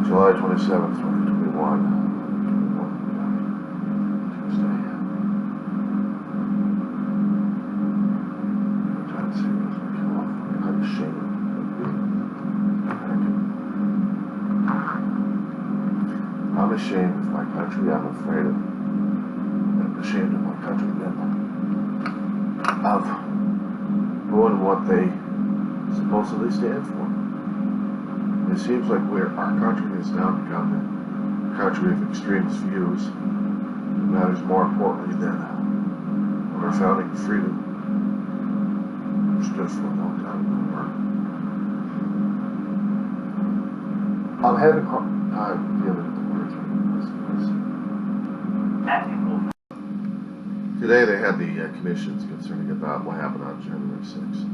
July 27th, 2021. Tuesday. I'm trying to see what's going to come off. I'm ashamed of being American. I'm ashamed of my country. I'm afraid of. I'm ashamed of my country then. Of doing what they supposedly stand for. It seems like our country has now become a country of extremist views. It matters more importantly than what our founding freedom stood for a long time ago. I'm having a hard time dealing with the words right now. Today they had the commissions concerning about what happened on January 6th.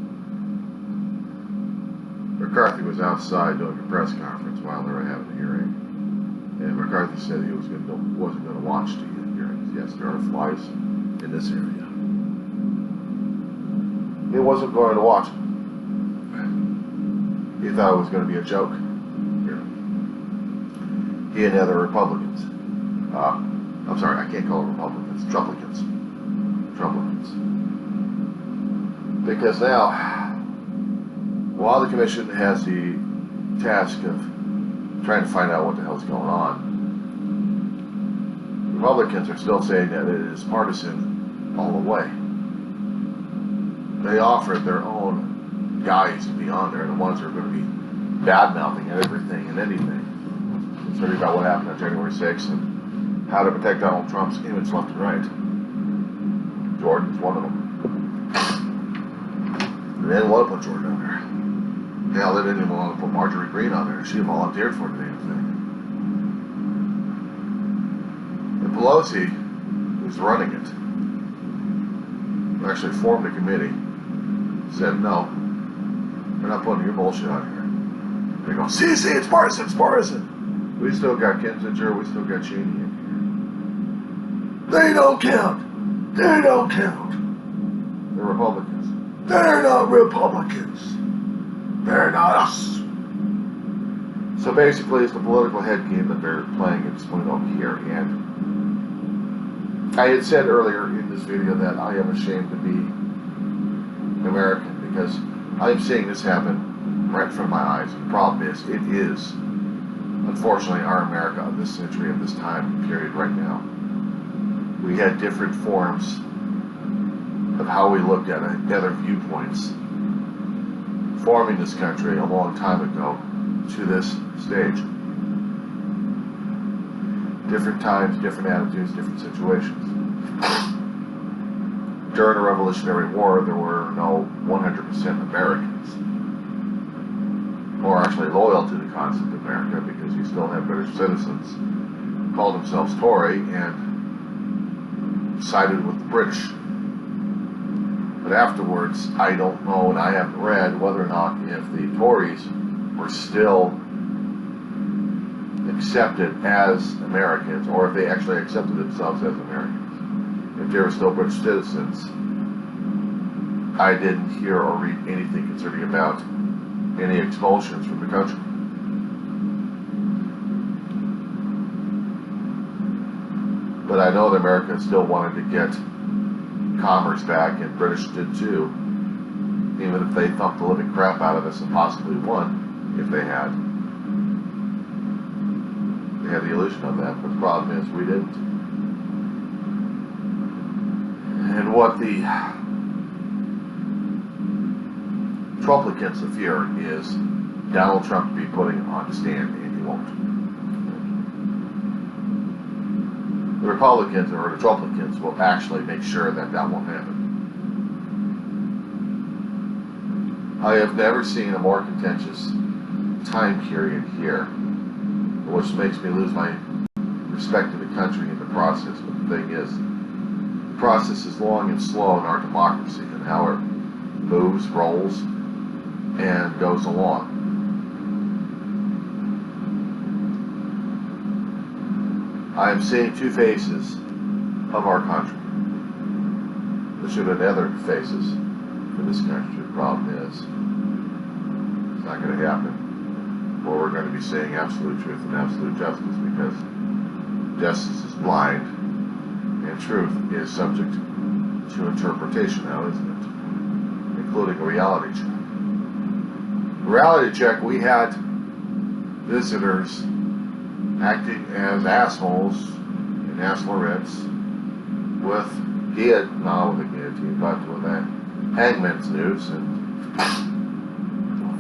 McCarthy was outside doing a press conference while they were having a hearing, and McCarthy said he wasn't going to watch the hearings. Yes, there are flies in this area. He wasn't going to watch it. He thought it was going to be a joke. He and the other Republicans. I'm sorry, I can't call them Republicans. Trumplicans. Because now, while the commission has the task of trying to find out what the hell's going on, Republicans are still saying that it is partisan all the way. They offered their own guys to be on there, the ones that are going to be bad-mouthing everything and anything. Concerning about what happened on January 6th and how to protect Donald Trump's image left and right. Jordan's one of them. They didn't want to put Jordan on there. Hell, they didn't even want to put Marjorie Greene on there. She volunteered for the damn thing. And Pelosi, who's running it, who actually formed a committee, said, no, we're not putting your bullshit on here. They go, see, it's partisan. We still got Kinzinger, we still got Cheney in here. They don't count. They're Republicans. They're not Republicans. They're not us. So basically, it's the political head game that they're playing at this point over here. And I had said earlier in this video that I am ashamed to be American because I am seeing this happen right in front of my eyes. The problem is, it is, unfortunately, our America of this century, of this time period right now. We had different forms of how we looked at it, other viewpoints, forming this country a long time ago to this stage. Different times, different attitudes, different situations. During the Revolutionary War, there were no 100% Americans, or actually loyal to the concept of America, because you still had British citizens who called themselves Tory and sided with the British. But afterwards, I don't know, and I haven't read whether or not if the Tories were still accepted as Americans, or if they actually accepted themselves as Americans. If they were still British citizens, I didn't hear or read anything concerning about any expulsions from the country. But I know that America still wanted to get commerce back, and British did too, even if they thumped the living crap out of us and possibly won, if they had. They had the illusion of that, but the problem is we didn't. And what the Trumplicans fear is Donald Trump to be putting on the stand, and he won't. The Republicans, or the Trumplicans, will actually make sure that that won't happen. I have never seen a more contentious time period here, which makes me lose my respect to the country in the process. But the thing is, the process is long and slow in our democracy, and how it moves, rolls, and goes along. I am seeing two faces of our country. There should have been other faces for this country. The problem is, it's not going to happen. where we're going to be saying absolute truth and absolute justice, because justice is blind and truth is subject to interpretation now, isn't it? Including a reality check. Reality check, we had visitors acting as assholes and assholerettes with not with a guillotine, but with a hangman's noose and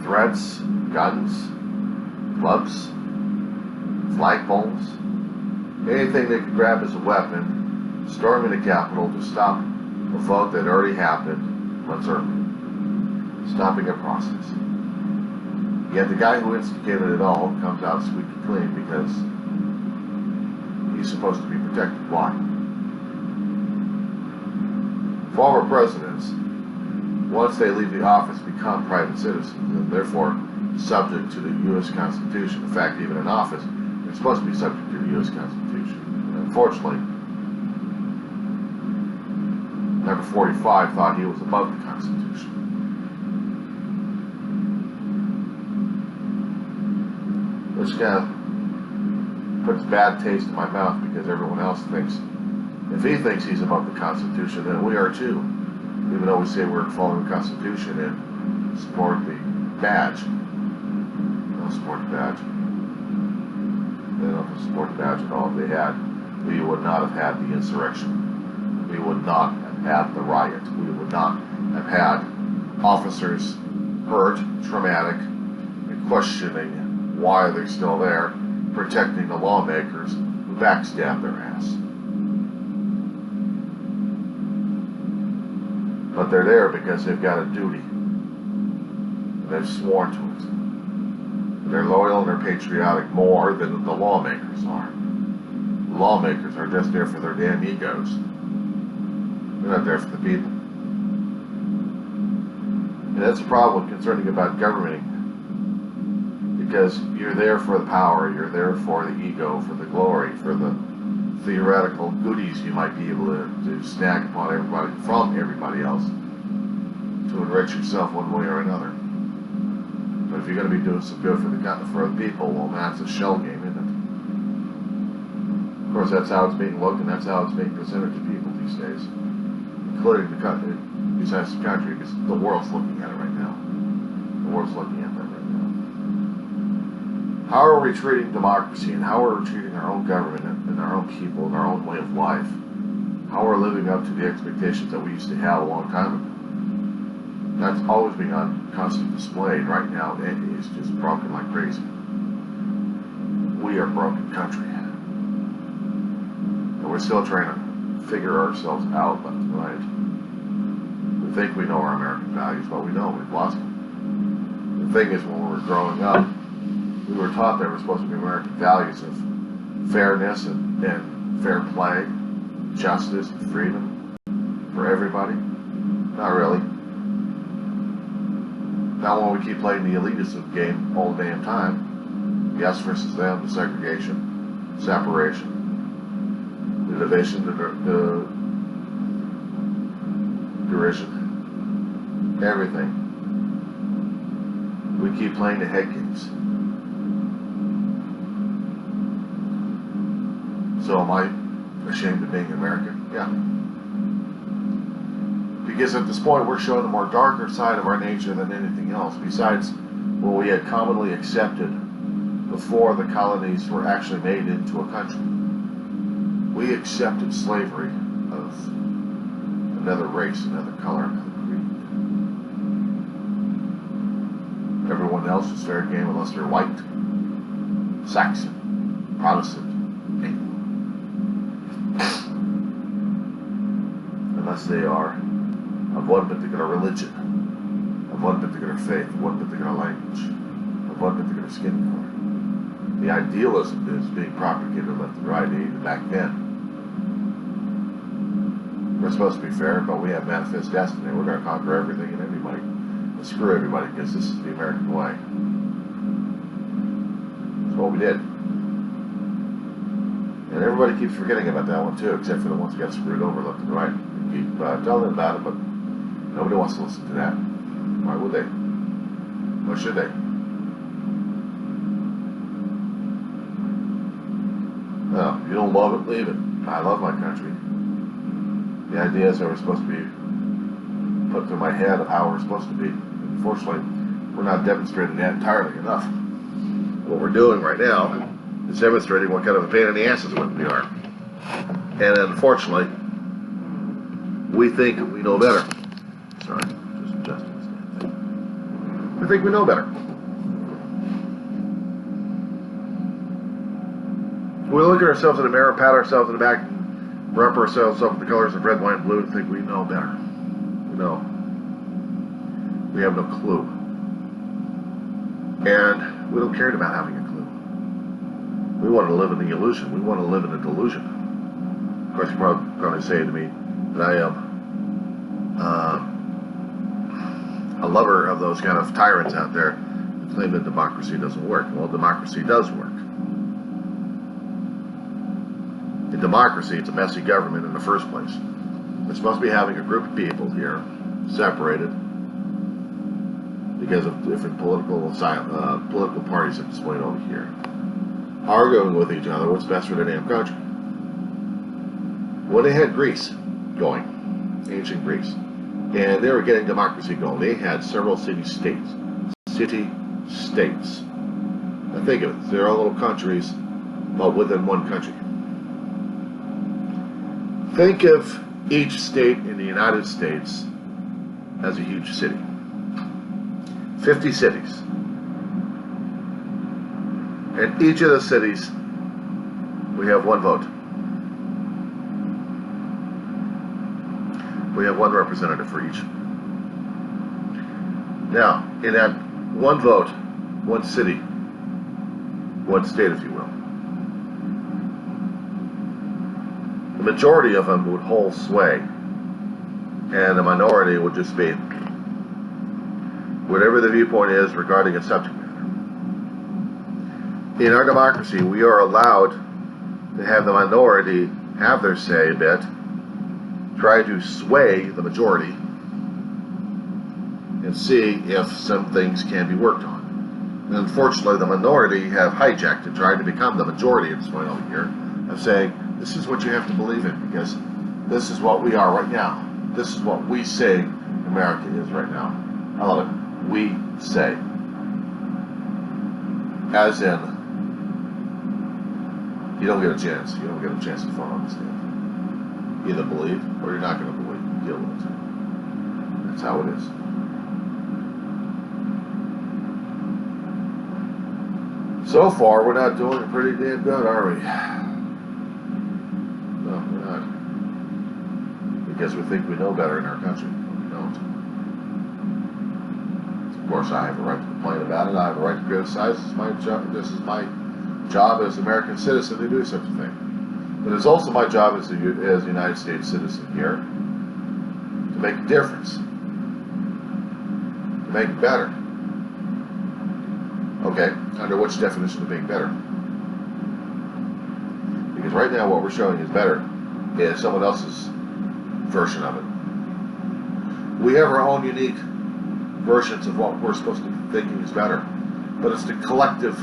threats, guns, clubs, flagpoles, anything they could grab as a weapon, storming the Capitol to stop a vote that already happened months earlier, stopping a process. Yet the guy who instigated it all comes out squeaky clean because he's supposed to be protected. Why? Former presidents, once they leave the office, become private citizens and therefore subject to the U.S. Constitution. In fact, even in office, they're supposed to be subject to the U.S. Constitution. And unfortunately, number 45 thought he was above the Constitution. Which kind of puts bad taste in my mouth, because everyone else thinks, if he thinks he's above the Constitution, then we are too. Even though we say we're following the Constitution and support the badge. They don't support the badge. They don't support the badge at all. If they had, we would not have had the insurrection. We would not have had the riot. We would not have had officers hurt, traumatic, and questioning why they're still there, protecting the lawmakers who backstab their ass. But they're there because they've got a duty. They've sworn to it. They're loyal and they're patriotic more than the lawmakers are. The lawmakers are just there for their damn egos. They're not there for the people. And that's the problem concerning about governing. Because you're there for the power, you're there for the ego, for the glory, for the theoretical goodies you might be able to snag upon everybody, from everybody else, to enrich yourself one way or another. But if you're going to be doing some good for the people, well, that's a shell game, isn't it? Of course, that's how it's being looked, and that's how it's being presented to people these days, including the country, besides the country, because the world's looking at it right now. The world's looking at that right now. How are we treating democracy, and how are we treating our own government and our own people and our own way of life? How are we living up to the expectations that we used to have a long time ago? That's always being on constant display, and right now it is just broken like crazy. We are a broken country. And we're still trying to figure ourselves out left and right. We think we know our American values, but we know we've lost them. The thing is, when we were growing up, we were taught there were supposed to be American values of fairness and fair play, justice and freedom for everybody. Not really. Now when we keep playing the elitism game all the damn time, us versus them, the segregation, separation, the division, the derision, everything. We keep playing the head games. So am I ashamed of being American? Yeah. Because at this point we're showing a more darker side of our nature than anything else, besides what we had commonly accepted before the colonies were actually made into a country. We accepted slavery of another race, another color, another creed. Everyone else is fair game unless they're white, Saxon, Protestant, unless they are of one particular religion, of one particular faith, of one particular language, of one particular skin color. The idealism is being propagated left and right, even back then. We're supposed to be fair, but we have manifest destiny. We're going to conquer everything and everybody, and screw everybody, because this is the American way. That's what we did. And everybody keeps forgetting about that one too, except for the ones who got screwed over left and right. They keep telling them about it, but nobody wants to listen to that. Why would they? Why should they? moment leaving. I love my country. The ideas that were supposed to be put through my head of how we're supposed to be. Unfortunately, we're not demonstrating that entirely enough. What we're doing right now is demonstrating what kind of a pain in the asses we are. And unfortunately, we think we know better. Sorry, just adjusting this damn thing. We think we know better. We look at ourselves in the mirror, pat ourselves in the back, wrap ourselves up with the colors of red, white, and blue, and think we know better. No. We have no clue. And we don't care about having a clue. We want to live in the illusion. We want to live in a delusion. Of course, you're probably going to say to me that I am a lover of those kind of tyrants out there who claim that democracy doesn't work. Well, democracy does work. In democracy, it's a messy government in the first place. We're supposed to be having a group of people here, separated, because of different political parties at this point over here, arguing with each other what's best for their damn country. When they had Greece going, ancient Greece, and they were getting democracy going, they had several city-states. City-states. Now think of it, they're all little countries, but within one country. Think of each state in the United States as a huge city. 50 cities. In each of the cities, we have one vote. We have one representative for each. Now, in that one vote, one city, one state, if you will, the majority of them would hold sway, and the minority would just be whatever the viewpoint is regarding a subject matter. In our democracy, we are allowed to have the minority have their say a bit, try to sway the majority, and see if some things can be worked on. And unfortunately, the minority have hijacked and tried to become the majority at this point over here, of saying, this is what you have to believe in, because this is what we are right now. This is what we say America is right now. I love it. We say. As in, you don't get a chance. You don't get a chance to fall on the stand. Either believe or you're not going to believe. Deal with it. That's how it is. So far, we're not doing it pretty damn good, are we? No, we're not. Because we think we know better in our country. We don't. Of course, I have a right to complain about it. I have a right to criticize. This is my job as an American citizen to do such a thing. But it's also my job as a United States citizen here to make a difference, to make it better. Okay, under which definition of being better? Because right now what we're showing is better is someone else's version of it. We have our own unique versions of what we're supposed to be thinking is better, but it's the collective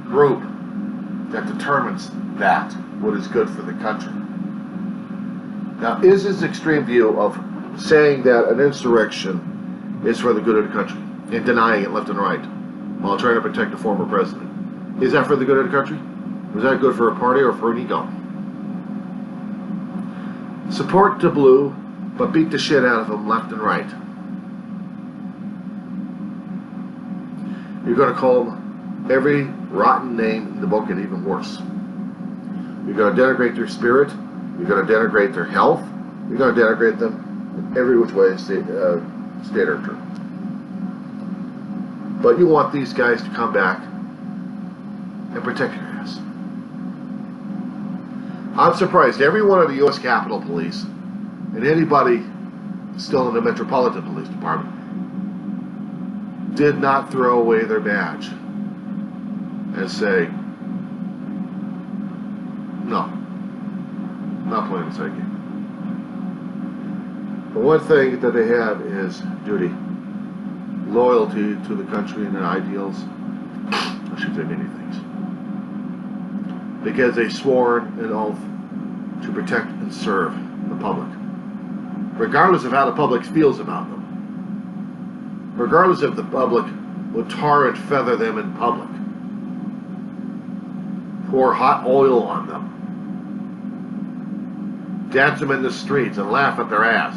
group that determines that, what is good for the country. Now, is this extreme view of saying that an insurrection is for the good of the country and denying it left and right while trying to protect the former president, is that for the good of the country? Is that good for a party or for an ego? Support the blue, but beat the shit out of them left and right. You're going to call them every rotten name in the book and even worse. You're going to denigrate their spirit. You're going to denigrate their health. You're going to denigrate them in every which way, state or term. But you want these guys to come back and protect your ass. I'm surprised every one of the U.S. Capitol Police and anybody still in the Metropolitan Police Department did not throw away their badge and say, no, not playing the side game. The one thing that they have is duty, loyalty to the country and their ideals. I should say many things. because they swore an oath to protect and serve the public, regardless of how the public feels about them, regardless if the public would tar and feather them in public, pour hot oil on them, dance them in the streets and laugh at their ass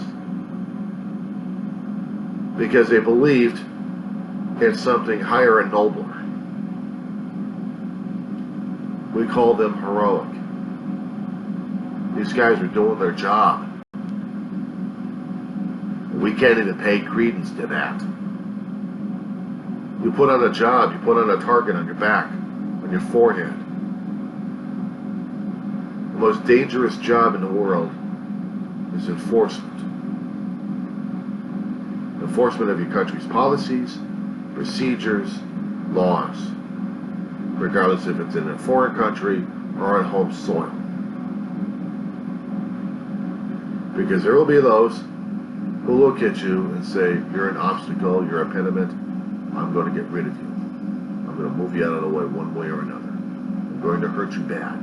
because they believed in something higher and nobler. We call them heroic. These guys are doing their job. We can't even pay credence to that. You put on a job, you put on a target on your back, on your forehead. The most dangerous job in the world is enforcement. Enforcement of your country's policies, procedures, laws, regardless if it's in a foreign country or on home soil. Because there will be those who look at you and say, you're an obstacle, you're a impediment, I'm going to get rid of you. I'm going to move you out of the way one way or another. I'm going to hurt you bad.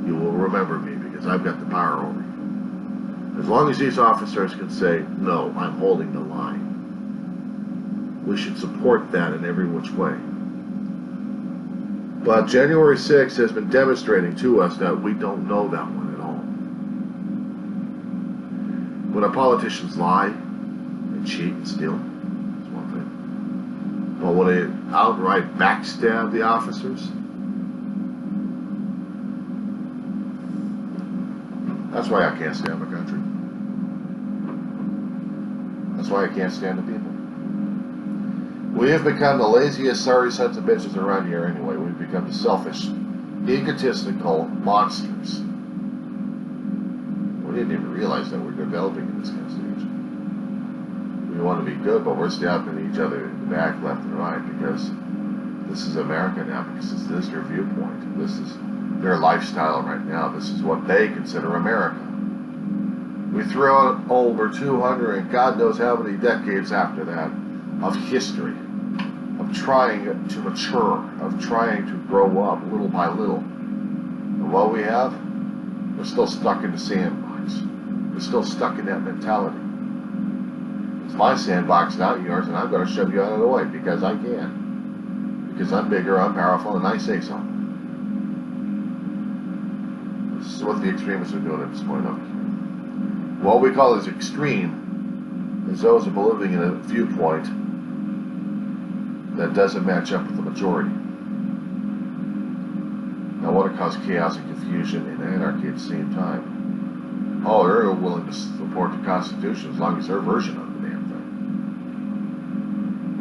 You will remember me because I've got the power over you. As long as these officers can say, no, I'm holding the line, we should support that in every which way. But January 6th has been demonstrating to us that we don't know that one at all. When our politicians lie and cheat and steal, that's one thing. But when they outright backstab the officers, that's why I can't stand the country. That's why I can't stand the people. We have become the laziest, sorry sons of bitches around here anyway. We've become selfish, egotistical monsters. We didn't even realize that we're developing in this kind of stage. We want to be good, but we're stabbing each other in the back, left and right, because this is America now, because this is their viewpoint. This is their lifestyle right now. This is what they consider America. We threw out over 200 and God knows how many decades after that of history, of trying to mature, of trying to grow up little by little. And what we have, we're still stuck in the sandbox. We're still stuck in that mentality. It's my sandbox, not yours, and I'm going to shove you out of the way because I can. Because I'm bigger, I'm powerful, and I say so. This is what the extremists are doing at this point over here. What we call as extreme is those who are believing in a viewpoint that doesn't match up with the majority. Now, want to cause chaos and confusion and anarchy at the same time. Oh, they're willing to support the Constitution as long as their version of the damn thing.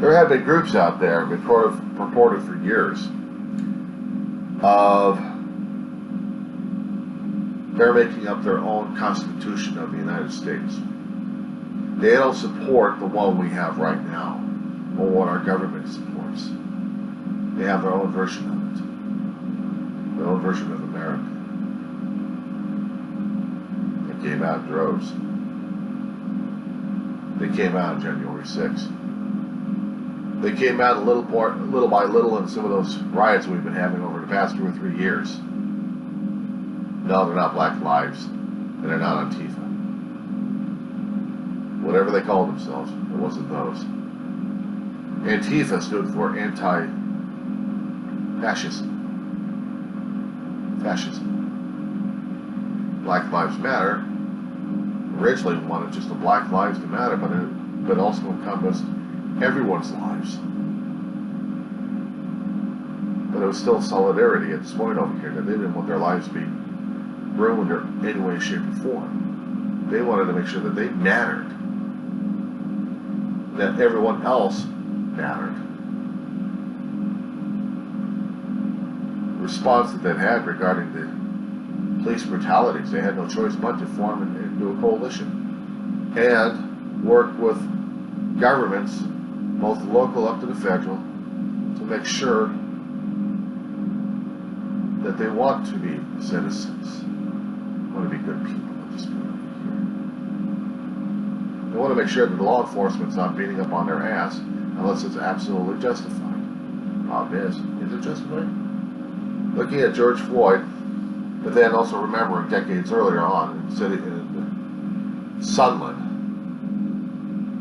There have been groups out there, purported for years, of they're making up their own Constitution of the United States. They don't support the one we have right now, or what our government supports. They have their own version of it, their own version of America. It came out in droves. They came out on January 6th. They came out little by little in some of those riots we've been having over the past 2 or 3 years. No, they're not Black Lives, and they're not Antifa. Whatever they called themselves, it wasn't those. Antifa stood for anti-fascism. Fascism. Black Lives Matter originally wanted just the Black Lives to matter, but also encompassed everyone's lives. But it was still solidarity at this point over here that they didn't want their lives to be ruined or any way, shape, or form. They wanted to make sure that they mattered, that everyone else mattered. The response that they had regarding the police brutalities, they had no choice but to form and do a coalition and work with governments, both local up to the federal, to make sure that they want to be citizens, want to be good people at this point here. They want to make sure that the law enforcement's not beating up on their ass unless it's absolutely justified. Problem is it justified? looking at George Floyd, but then also remembering decades earlier on in Sunland,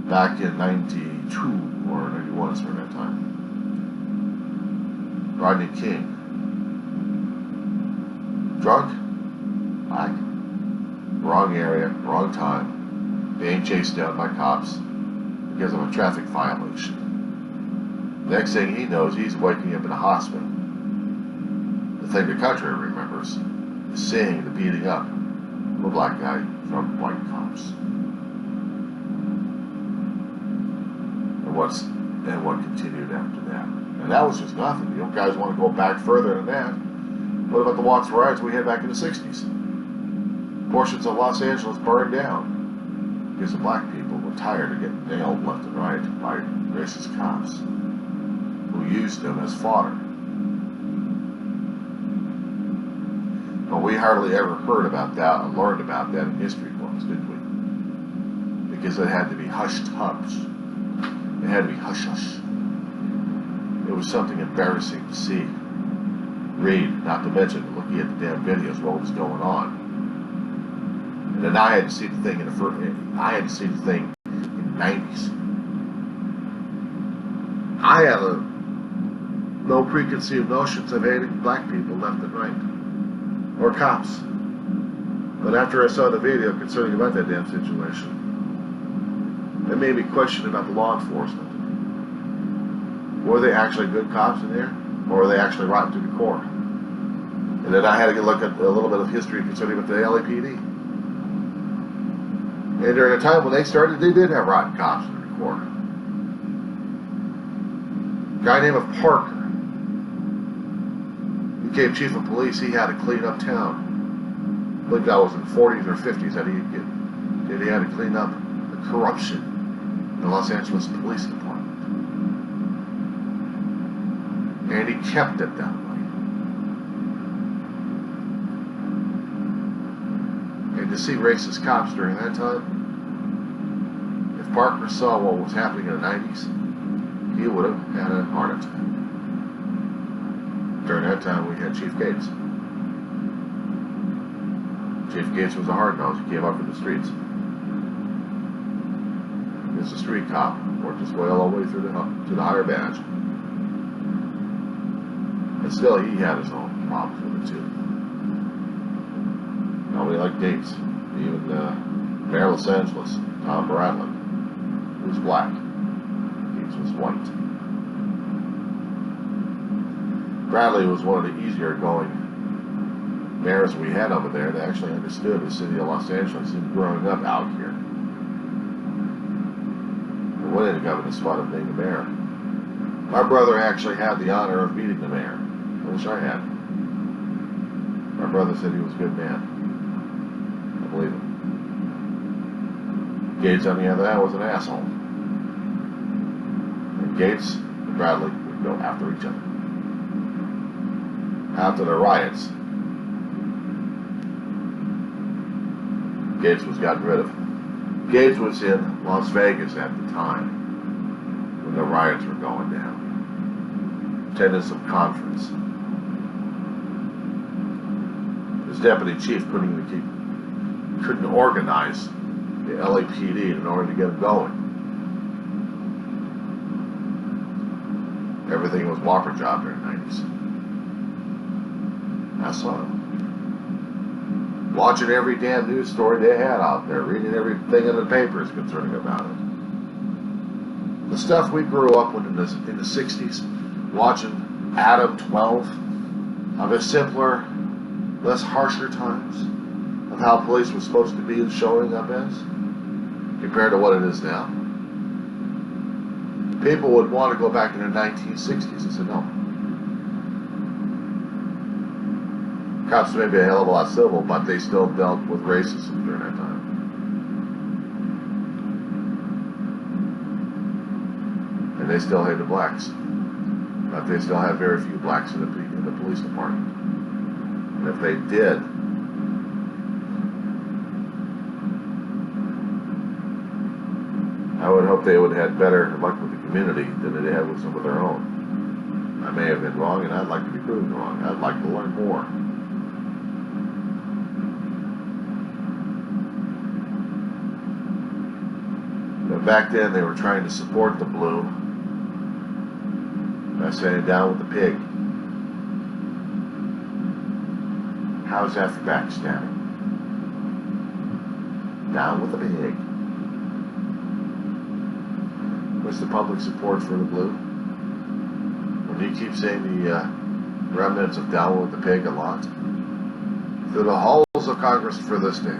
back in 92 or 91, somewhere that time. Rodney King, drunk, black, wrong area, wrong time, being chased down by cops because of a traffic violation. Next thing he knows, he's waking up in a hospital. The thing the country remembers is seeing the beating up of a black guy from white cops. And what continued after that. And that was just nothing. You guys want to go back further than that. What about the Watts riots we had back in the 60s? Portions of Los Angeles burned down because the black people were tired of getting nailed left and right by racist cops who used them as fodder. But we hardly ever heard about that and learned about that in history books, did we? Because it had to be hushed hush. It had to be hush hush. It was something embarrassing to see, read, not to mention looking at the damn videos, what was going on. And then I had to see the thing in the '90s. I had no preconceived notions of hating black people left and right, or cops. But after I saw the video concerning about that damn situation, it made me question about the law enforcement. Were they actually good cops in there, or were they actually rotten to the core? And then I had to look at a little bit of history concerning with the LAPD. And during the time when they started, they did have rotten cops in the core. A guy named Parker became chief of police. He had to clean up town. I believe that was in the 40s or 50s that he had to clean up the corruption in the Los Angeles Police Department. And he kept it that way. And to see racist cops during that time, if Parker saw what was happening in the 90s, he would have had a heart attack. During that time, we had Chief Gates. Chief Gates was a hard-nose. He came up from the streets. He was a street cop, worked his way all the way through to the higher badge. But still, he had his own problems with it, too. Nobody liked Gates. Even Mayor of Los Angeles, Tom Bradley, who was black. Gates was white. Bradley was one of the easier going mayors we had over there that actually understood the city of Los Angeles and growing up out here. We went in the governor's spot of being the mayor. My brother actually had the honor of meeting the mayor. I wish I had. My brother said he was a good man. I believe him. Gates, on the other hand, was an asshole. And Gates and Bradley would go after each other. After the riots, Gates was gotten rid of. Gates was in Las Vegas at the time when the riots were going down. Attended some conference. His deputy chief couldn't organize the LAPD in order to get them going. Everything was Whopper job during the 90s. I saw him. Watching every damn news story they had out there, reading everything in the papers concerning about it. The stuff we grew up with in the 60s, watching Adam 12, of the simpler, less harsher times, of how police was supposed to be and showing up as, compared to what it is now. People would want to go back in the 1960s and say, no. Cops may be a hell of a lot civil, but they still dealt with racism during that time. And they still hated blacks. But they still had very few blacks in the police department. And if they did, I would hope they would have had better luck with the community than they had with some of their own. I I may have been wrong, and I'd like to be proven wrong. I'd like to learn more. But back then, they were trying to support the blue by saying, down with the pig. How's that for backstabbing? Down with the pig. What's the public support for the blue? When you keep saying the remnants of down with the pig a lot, through the halls of Congress for this day.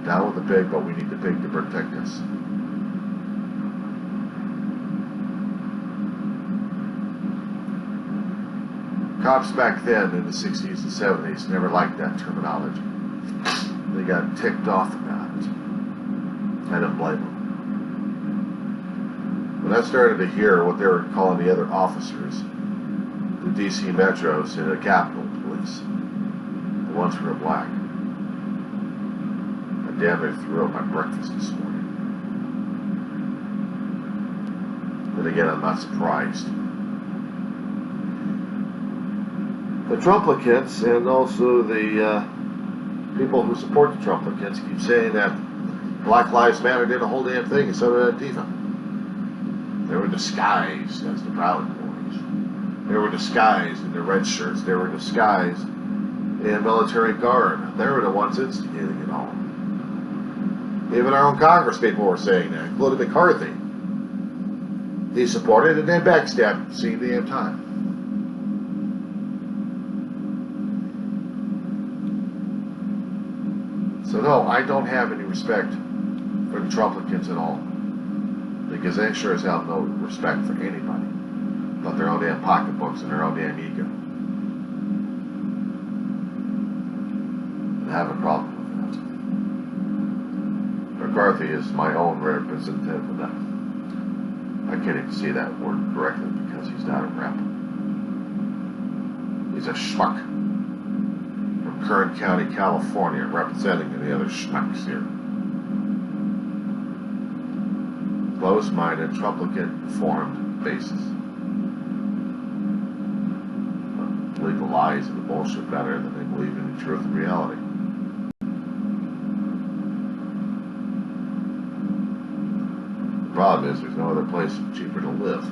Down with the pig, but we need the pig to protect us. Cops back then in the 60s and 70s never liked that terminology. They got ticked off about it. I don't blame them. When I started to hear what they were calling the other officers, the DC Metros and the Capitol Police, the ones who were black, I damn near threw up my breakfast this morning. Then again, I'm not surprised. The Trumplicants and also the people who support the Trumplicants keep saying that Black Lives Matter did a whole damn thing, and so did Antifa. They were disguised as the Proud Boys. They were disguised in their red shirts. They were disguised in military guard. They were the ones instigating it all. Even our own Congress people were saying that, including McCarthy. He supported and then backstabbed at the same damn time. So no, I don't have any respect for the Trumplicans at all. Because they sure as hell have no respect for anybody but their own damn pocketbooks and their own damn ego. And I have a problem with that. McCarthy is my own representative of that. I can't even say that word correctly because he's not a rep. He's a schmuck from Kern County, California, representing the other schmucks here. Closed-minded, Trumplicant-formed basis. Believe the lies and the bullshit better than they believe in the truth and reality. The problem is there's no other place cheaper to live.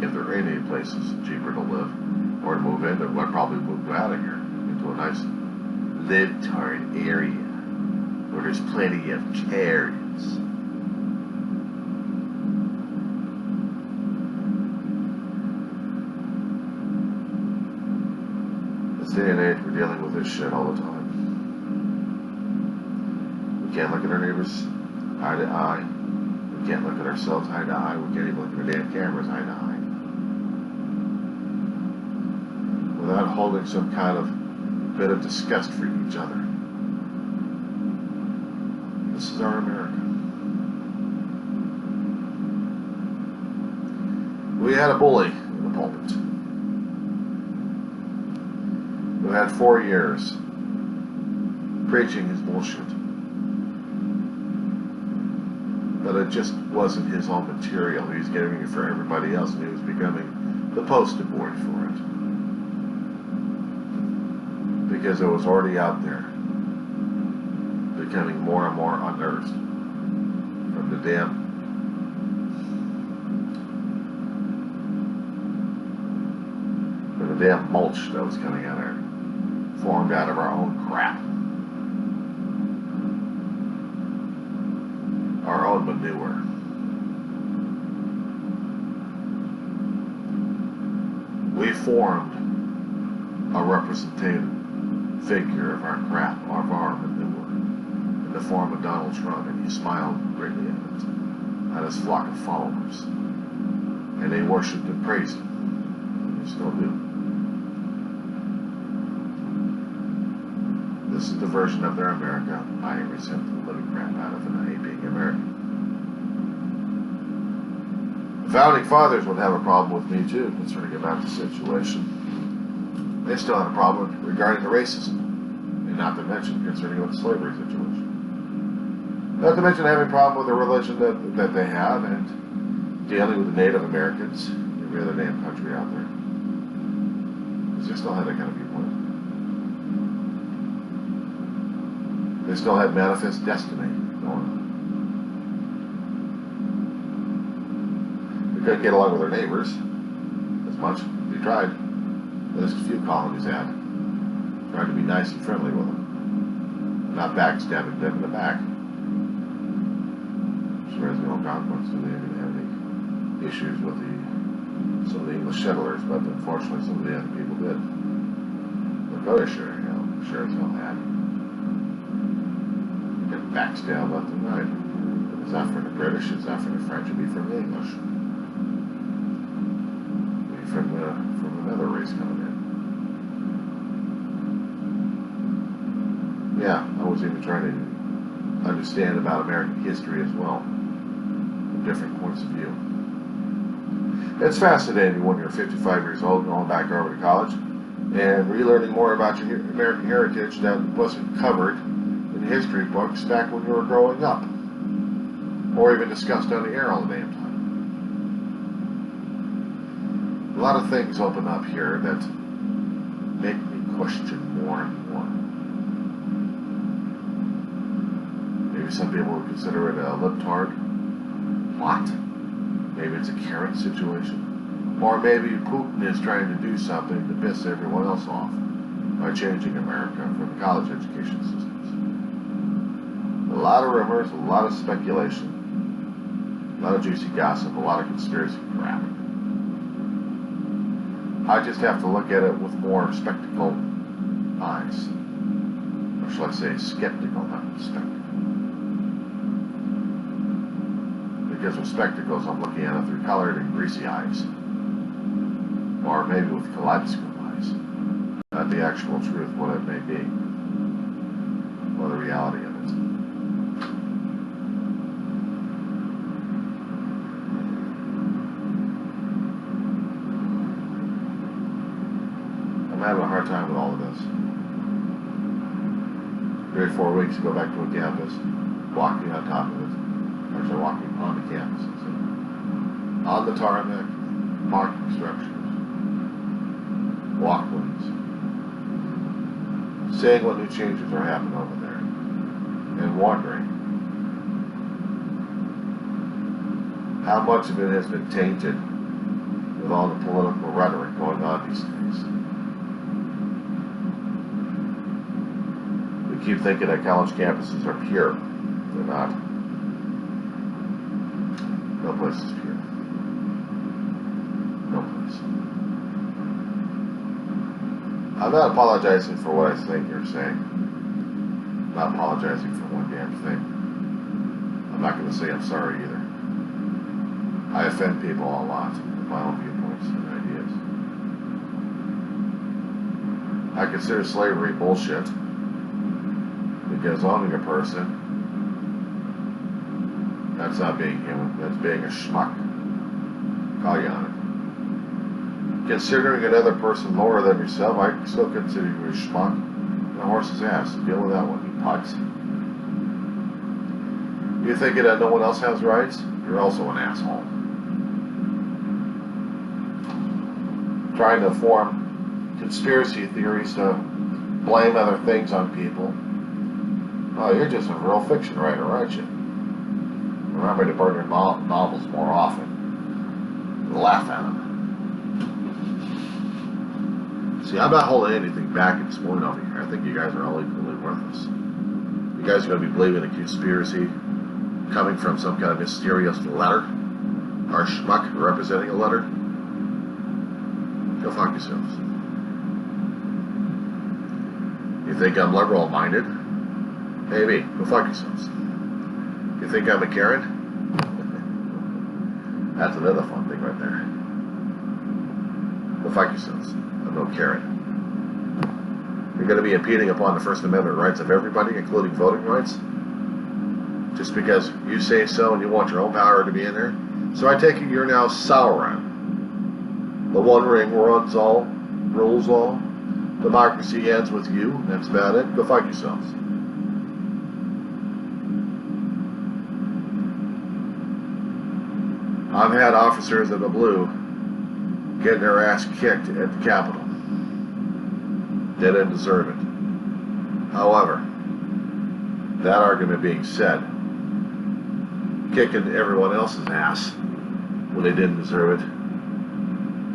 If there are any places cheaper to live or to move into, I'd probably move out of here into a nice libtard area where there's plenty of Karens. This day and age, we're dealing with this shit all the time. We can't look at our neighbors eye to eye. We can't look at ourselves eye to eye. We can't even look at our damn cameras eye to eye. Without holding some kind of bit of disgust for each other. This is our America. We had a bully in the pulpit who had 4 years preaching his bullshit. But it just wasn't his own material. He was getting it for everybody else, and he was becoming the poster boy for it. Because it was already out there, becoming more and more unearthed from the damn mulch that was coming out of there, formed out of our own crap, our own manure. We formed a representative figure of our crap, of our manure, in the form of Donald Trump, and he smiled greatly at it, at his flock of followers. And they worshipped and praised him. And they still do. This is the version of their America I resent the living crap out of, and I hate being American. The Founding Fathers would have a problem with me too, concerning about the situation. They still had a problem regarding the racism, and not to mention concerning about the slavery situation. Not to mention having a problem with the religion that they have and dealing with the Native Americans, every other damn country out there. Because they still had that kind of viewpoint. They still had manifest destiny going on. They couldn't get along with their neighbors as much. They tried. There's a few colonies had. Tried to be nice and friendly with them. Not backstabbing them in the back. As far as the old conquest, so they didn't have any issues with some of the English settlers, but unfortunately some of the other people did. Look, other sure as hell had. You get backstab left and right. It's not from the British, it's not from the French, it'd be from the English. It'd be from another race coming in. Yeah, I was even trying to understand about American history as well, from different points of view. It's fascinating when you're 55 years old, going back over to college, and relearning more about your American heritage that wasn't covered in history books back when you were growing up, or even discussed on the air all the damn time. A lot of things open up here that make me question more and more. Maybe some people would consider it a libtard plot. Maybe it's a Karen situation. Or maybe Putin is trying to do something to piss everyone else off by changing America from the college education systems. A lot of rumors, a lot of speculation, a lot of juicy gossip, a lot of conspiracy crap. I just have to look at it with more spectacle eyes. Or shall I say skeptical, not spectacle. Because with spectacles, I'm looking at it through colored and greasy eyes. Or maybe with kaleidoscope eyes. Not the actual truth, what it may be. Or the reality of it. I'm having a hard time with all of this. 3 or 4 weeks to go back to a campus, walking on top of it. Actually walking on the campus, on the tarmac, parking structures, walkways, seeing what new changes are happening over there, and wondering how much of it has been tainted with all the political rhetoric going on these days. We keep thinking that college campuses are pure. They're not. No place is pure. No place. I'm not apologizing for what I think you're saying. I'm not apologizing for one damn thing. I'm not going to say I'm sorry either. I offend people a lot with my own viewpoints and ideas. I consider slavery bullshit because owning a person, that's not being human, that's being a schmuck. Call you on it. Considering another person lower than yourself, I still consider you a schmuck. And a horse's ass. Deal with that one, you pucks. You thinking that no one else has rights? You're also an asshole. Trying to form conspiracy theories to blame other things on people. Oh, you're just a real fiction writer, aren't you? Remember to burn your novels more often. Laugh at them. See, I'm not holding anything back at this point over here. I think you guys are all equally worthless. You guys are going to be believing a conspiracy coming from some kind of mysterious letter, or schmuck representing a letter. Go fuck yourselves. You think I'm liberal-minded? Maybe. Go fuck yourselves. You think I'm a Karen? That's another fun thing right there. Go fuck yourselves. I'm no Karen. You're going to be impeding upon the First Amendment rights of everybody, including voting rights, just because you say so and you want your own power to be in there. So I take it you're now Sauron. The One Ring runs all, rules all. Democracy ends with you. That's about it. Go fuck yourselves. I've had officers in the blue getting their ass kicked at the Capitol. They didn't deserve it. However, that argument being said, kicking everyone else's ass when they didn't deserve it,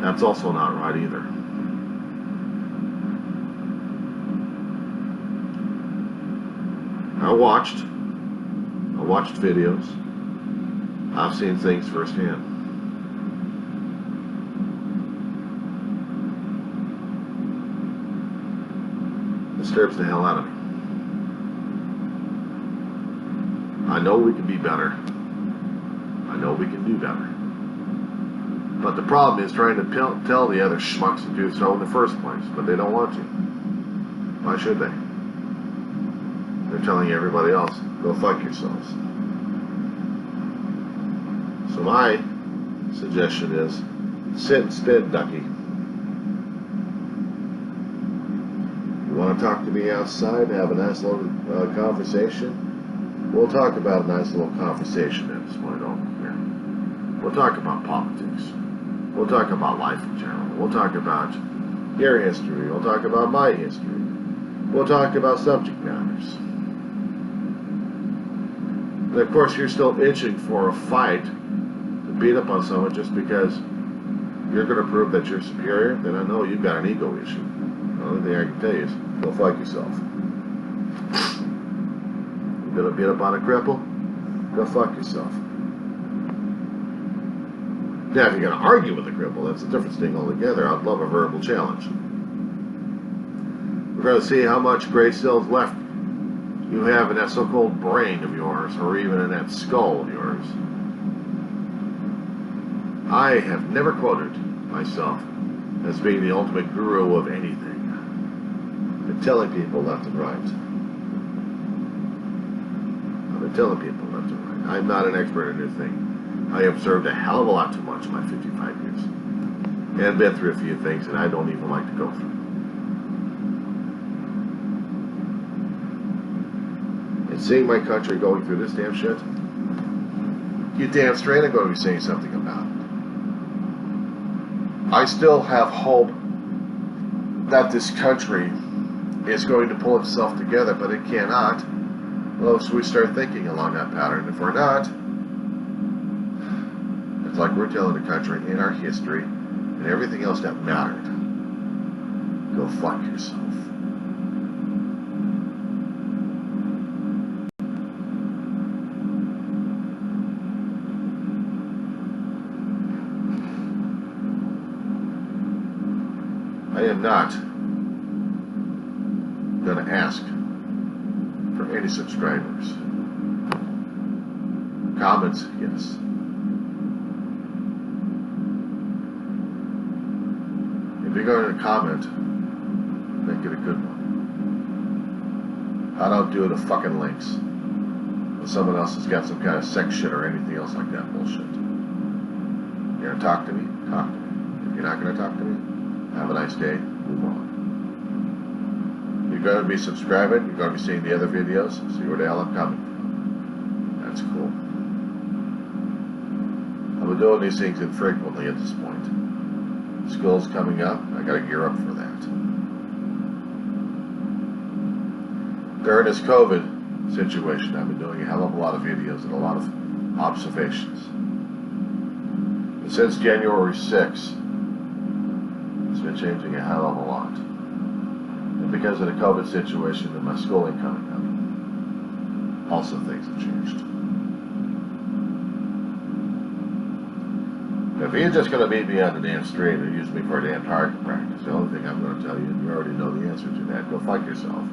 that's also not right either. I watched videos. I've seen things firsthand. It disturbs the hell out of me. I know we can be better. I know we can do better. But the problem is trying to tell the other schmucks to do so in the first place, but they don't want to. Why should they? They're telling everybody else, go fuck yourselves. So my suggestion is, sit and spin, ducky. You want to talk to me outside and have a nice little conversation? We'll talk about a nice little conversation at this point over here. We'll talk about politics. We'll talk about life in general. We'll talk about your history. We'll talk about my history. We'll talk about subject matters. And of course, you're still itching for a fight to beat up on someone just because you're going to prove that you're superior, then I know you've got an ego issue. The only thing I can tell you is, go fuck yourself. You're going to beat up on a cripple? Go fuck yourself. Now, if you're going to argue with a cripple, that's a different thing altogether. I'd love a verbal challenge. We're going to see how much gray cells left you have in that so-called brain of yours, or even in that skull of yours. I have never quoted myself as being the ultimate guru of anything. I've been telling people left and right. I've been telling people left and right. I'm not an expert in anything. I observed a hell of a lot too much in my 55 years. And been through a few things that I don't even like to go through. And seeing my country going through this damn shit, you damn straight I'm going to be saying something about it. I still have hope that this country is going to pull itself together, but it cannot unless we start thinking along that pattern. If we're not, it's like we're telling the country in our history and everything else that mattered, go fuck yourself. I am not going to ask for any subscribers. Comments, yes. If you're going to comment, make it a good one. I don't do the fucking links when someone else has got some kind of sex shit or anything else like that bullshit. You're going to talk to me? Talk to me. If you're not going to talk to me, have a nice day. Move on. You're going to be subscribing. You're going to be seeing the other videos. See where the hell I'm coming from. That's cool. I've been doing these things infrequently at this point. School's coming up. I got to gear up for that. During this COVID situation, I've been doing a hell of a lot of videos and a lot of observations. And since January 6th, it's been changing a hell of a lot. And because of the COVID situation and my schooling coming up, also things have changed. If you're just going to meet me on the damn street or use me for a damn target practice, the only thing I'm going to tell you, and you already know the answer to that, go fuck yourself.